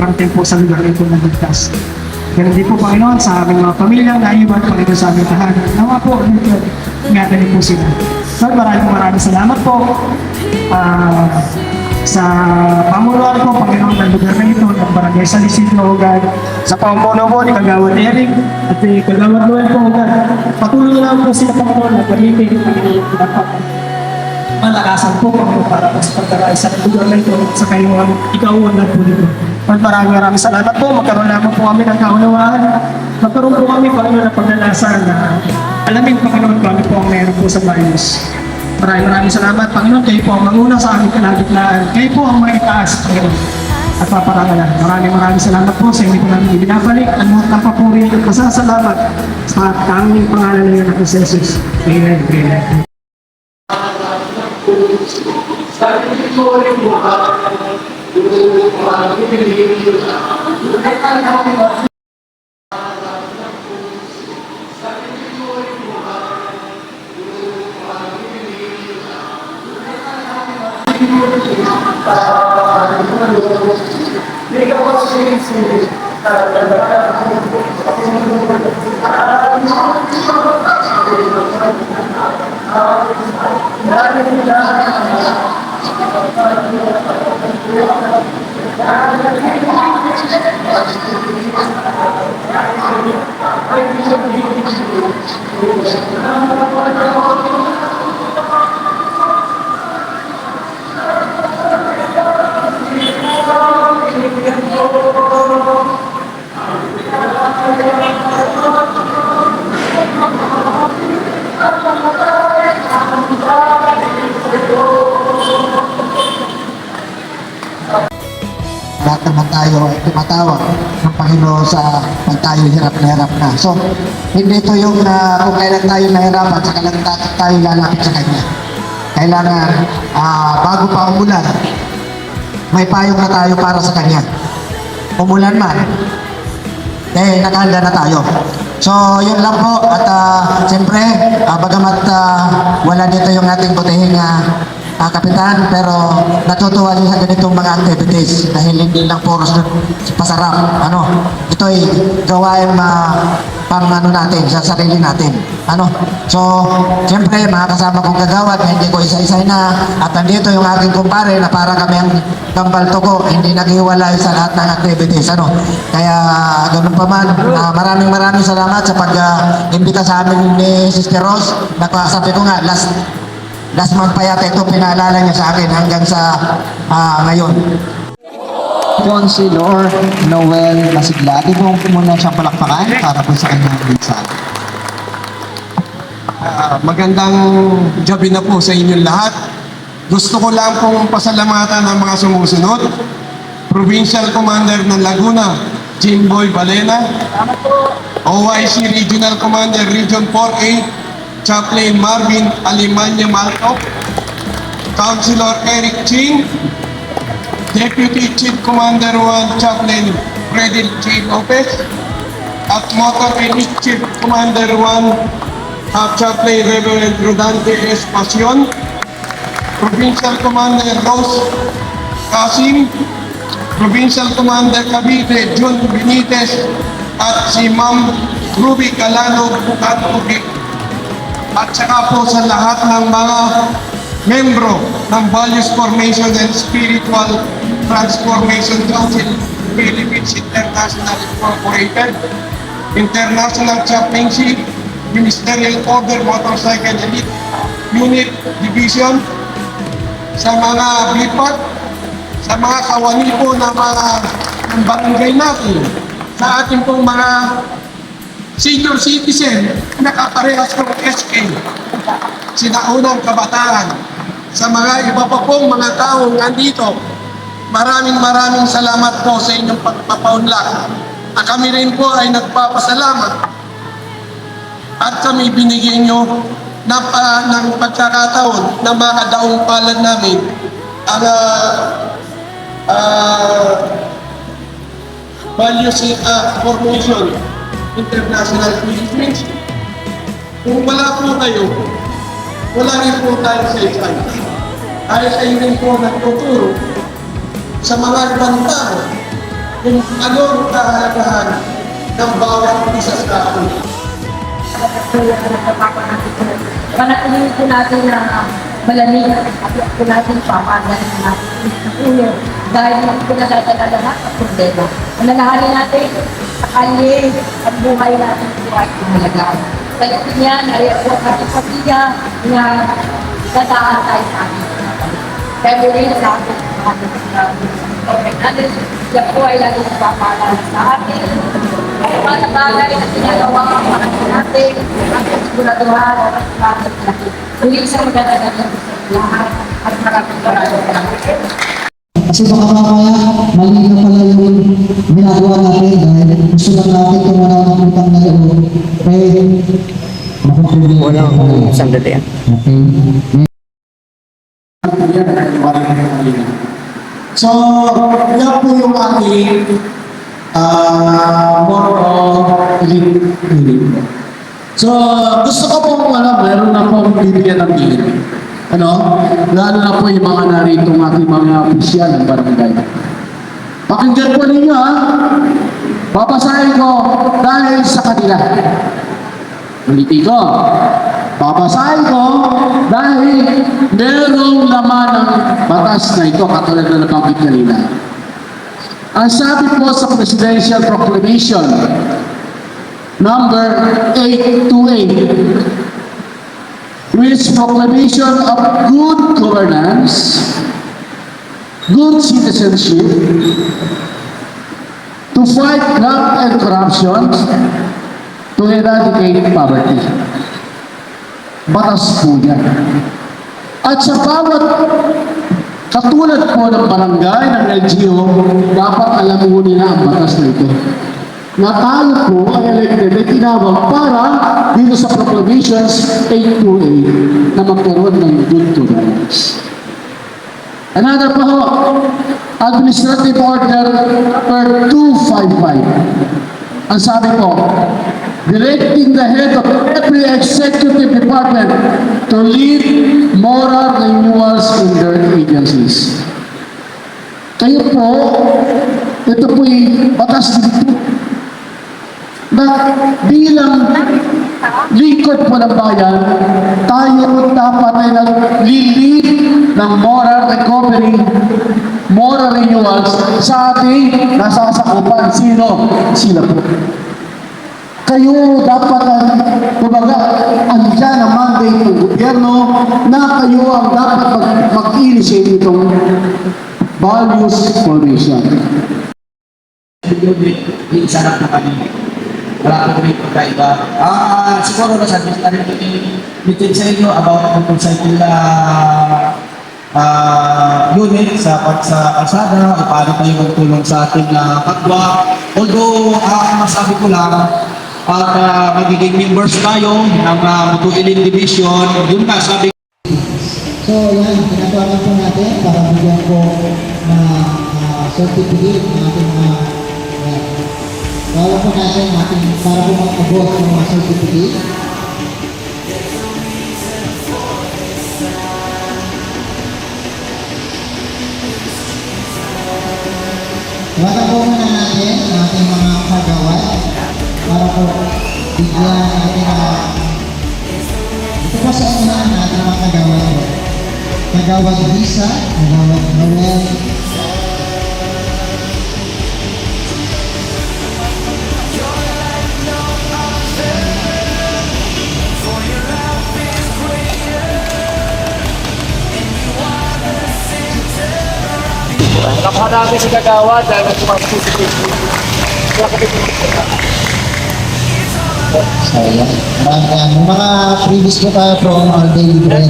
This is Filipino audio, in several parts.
makarating po sa lugar na ito ng ligtas. Ganun din po, Panginoon, sa aming mga pamilya na iwan, Panginoon, sa aming tahanan. Nawa po, ingatan niyo po sila. Lord, maraming salamat po sa pamunuan po, Panginoon, ng lugar na ito, ng Barangay San Isidro, God, sa pamumuno po ni Kagawad Eric at ni Kagawad Noel po, God. Patuloy na lang po sila, Panginoon, na pag-ibig, Panginoon, malakasan po, Panginoon, para sa pagkakaisa ng lugar na ito sa kayong ikaw-uwan po dito. Lord, maraming salamat po. Magkaroon naman po kami ng kaunawaan. Magkaroon po kami, Panginoon, ng pagnanasan na alamin, Panginoon, kami po ang meron po sa Bios. Maraming salamat, Panginoon. Kayo po ang manguna sa aming kalagitnaan. Kayo po ang maitaas, Panginoon. At paparangalan. Maraming salamat po sa inyo po namin ibinabalik. Ang lahat ng papuri at pasasalamat sa aming pangalan ng Anak ni Jesus. Amen. Amen. Lahat naman tayo ay tumatawag ng Panginoon sa pag tayo hirap na hirap na. So, hindi ito yung kung kailan tayo nahirapan, sa kailan tayo lalapit sa Kanya. Kailangan, bago pa umulan, may payong na tayo para sa Kanya. Umulan man, nakahanda na tayo. So, yun lang po. At siyempre, bagamat wala dito yung ating butihing kapitan, pero natutuwa din sa ganitong mga activities dahil hindi lang puro pasarap. Ito ay gawain pang natin, sa sarili natin. So, siyempre, mga kasama kong kagawad, hindi ko isa-isay na, at nandito yung aking kumpare na para kami ang gambal tuko, hindi naghiwalay sa lahat ng activities. Kaya, ganun pa man, maraming salamat sa pag-imbita sa amin ni Sister Rose. Sabi ko nga, last month pa yata ito pinaalala niya sa akin hanggang sa ngayon. Consilor Noel Masigla. Di po muna siyang palakpakan para po sa kanyang minsan. Magandang gabi na po sa inyong lahat. Gusto ko lang pong pasalamatan ang mga sumusunod. Provincial Commander ng Laguna, Jimboy Balena. OIC Regional Commander, Region 4A, Chaplain Marvin Alimanya Malto. Councilor Eric Ching. Deputy Chief Commander 1, Chaplain Freddy J. Lopez. At Motor Elite Chief Commander 1, Chaplain Reverend Rodante Espacion. Provincial Commander Rose Casim. Provincial Commander Cavite Jun Benitez. At si Ma'am Ruby Calano Bukat-Ugi. At saka po sa lahat ng mga membro ng Values Formation and Spiritual Transformation Council, Philippines International Incorporated, International Chaplaincy, Ministerial Order Motorcycle Elite Unit Division, sa mga BIPAC, sa mga kawani po ng mga barangay natin, sa ating pong mga senior citizen na kaparehas ng SK, sinaunang kabataan, sa mga iba pa pong mga taong nandito, maraming salamat po sa inyong pagpapaunlak. At kami rin po ay nagpapasalamat at kami binigyan nyo ng pagkakataon na makadaong palad namin ang Values Formation International Philippines. Kung wala po kayo, wala rin po tayo sa isang. Dahil kayo rin po nagtuturo sa mga ibang tao kung anong kahalagahan ng bawat isa sa atin. Panatilihin po natin na malamig at po natin papagan natin ng ulo dahil pinagdadala lahat ng problema. Alalahanin natin sakali ang buhay natin po ay kumalagaan. Kaya yan ay po ang ating pamilya na dadaan tayo sa ating pamilya. Kaya muli na natin ang ating natin. Yan po ay lagi sa papagan sa atin. Ang mga bagay na ginagawa ang mga natin, ang siguraduhan at bakit natin. Muli sa magandang lahat at maraming Kasi baka mamaya, mali na pala yung ginagawa natin dahil gusto lang natin tumanaw ng utang na loob. Eh, makaproblema. Wala akong sandali yan. Okay. So, yan po yung ating more of lead. So, gusto ko pong mayroon na pong bibigyan ng lead. Ano? Lalo na po yung mga narito ng ating mga opisyal ng barangay. Pakinggan po ninyo ha. Papasahin ko dahil sa kanila. Ulitin ko. Papasahin ko dahil merong laman ng batas na ito katulad na nabanggit kanina. Ang sabi po sa Presidential Proclamation number 828, which proclamation of good governance, good citizenship, to fight graft and corruption, to eradicate poverty. Batas po yan. At sa bawat katulad po ng barangay, ng LGU, dapat alam mo nila ang batas na ito. Na tayo po ay elected ay tinawag para dito sa proclamations 828 na magkaroon ng good governance. Another pa ho, Administrative Order number 255. Ang sabi po, directing the head of every executive department to lead moral renewals in their agencies. Kayo po, ito po'y batas dito na bilang lingkod po ng bayan, tayo dapat ay naglilid ng moral recovery, moral renewals sa ating nasasakupan. Sino? Sila po. Kayo dapat kumbaga, andyan ang mandate ng gobyerno na kayo ang dapat mag-initiate itong values formation. Isa lang na kami. Wala ko rin pagkaiba. Siguro na sabi na rin meeting sa inyo about motorcycle unit sa kalsada o paano tayo magtulong sa ating kapwa. Although, masabi ko lang, at magiging members tayo ng Mutulilin Division, yun nga sabi. So, yan, pinatawagan po natin para bigyan po na certificate ng ating mga tawagan po natin ating para po mag-abot ng mga certificate. Tawagan po muna natin ang ating mga kagawad para po bigyan natin ito po sa unahan natin mga kagawad po. Kagawad Lisa, Kagawad Noel, Napakadami si Kagawad dahil nagsumasipit. sayang. Marami yan. Yung mga previous ko tayo from our daily bread.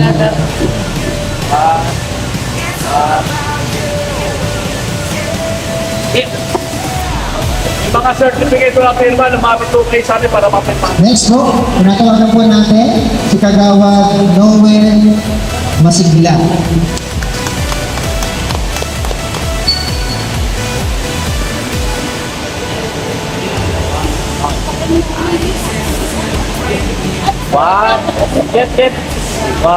Mga certificate na pirma, lumapit po kayo sa amin para mapirma. Next po, pinatawagan po natin si Kagawad Noel Masigla. Get. 1, 2,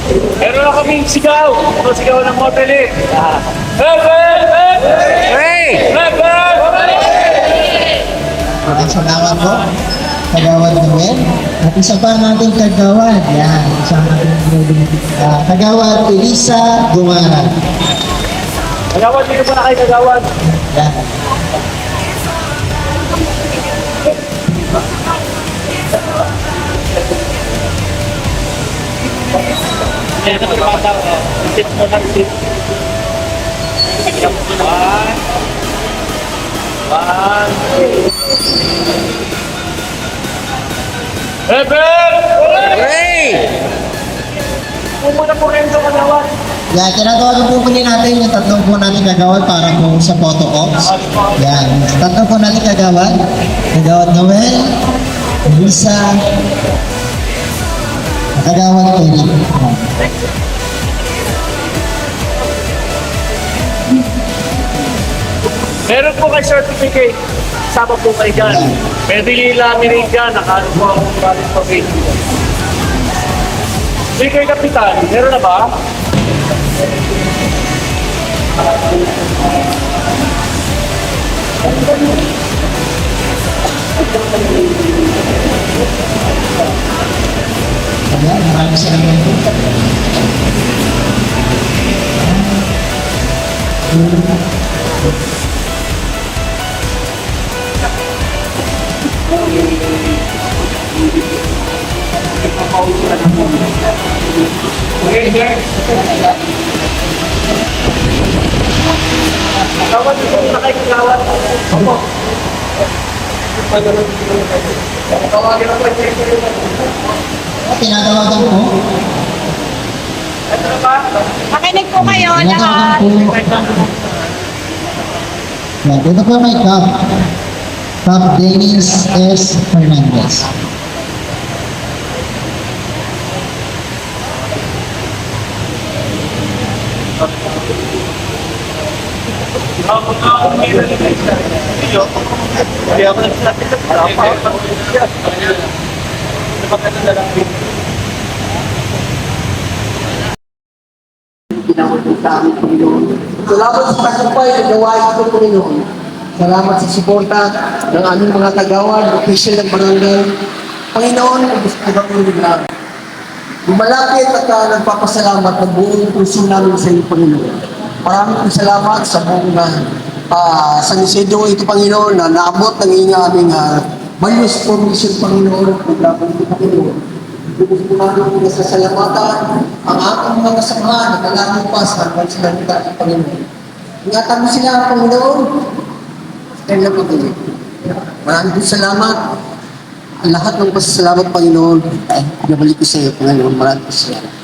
3. Meron na kaming sigaw. Ito sigaw ng Motele. Maraming salamat po. Kagawad Noel. At isa pa nating kagawad. Yan. Isa nating kagawad Elisa Gumara. Kagawad, dito po na kayo kagawad. Yan. Yan na po bata. Sit mo lang, sit. One. Eber! Hooray! Pumuna po rin sa kagawad. Yan. Kinagawa po muli natin yung tatlong po natin kagawad para po sa photo ops. Yan. Tatlong po natin kagawad. Kagawad Noel. Elisa. Kagawad Eric. Meron po kay certificate. Sama po kayo dyan. Pwede nilamin rin dyan. Nakano po ang galing sa Facebook. Sige kay Kapitan, meron na ba? Ayan. Maraming salamat po. Kagawad, dito na kayo kagawad. Opo. Tinatawagan po. Ito na ba? Makinig po kayo Tinatawagan lahat. po. Yan. Dito po may Cap. Cap Dennis S. Fernandez. Ako na akong meron na isa. Iyo. Kaya ako nagsasabi na maganda lang din. Salamat sa tagumpay na gawain ito, Panginoon. Salamat sa suporta ng aming mga tagawad, official ng barangay. Panginoon, gusto ko bang ulitin. Lumalapit at nagpapasalamat ng buong puso namin sa iyo, Panginoon. Maraming salamat sa buong San Isidro ito, Panginoon, na naabot ng aming mayos provision, Panginoon, at naglaban ito, Panginoon. Gusto namin nasasalamatan ang ating mga kasamahan na nalalupas hanggang sila nila, Panginoon. Ingatan mo sila, Panginoon. Kaya lang patuloy. Maraming salamat. Ang lahat ng pasasalamat, Paginoon, ay nabalik ko sa iyo, Panginoon. Maraming salamat.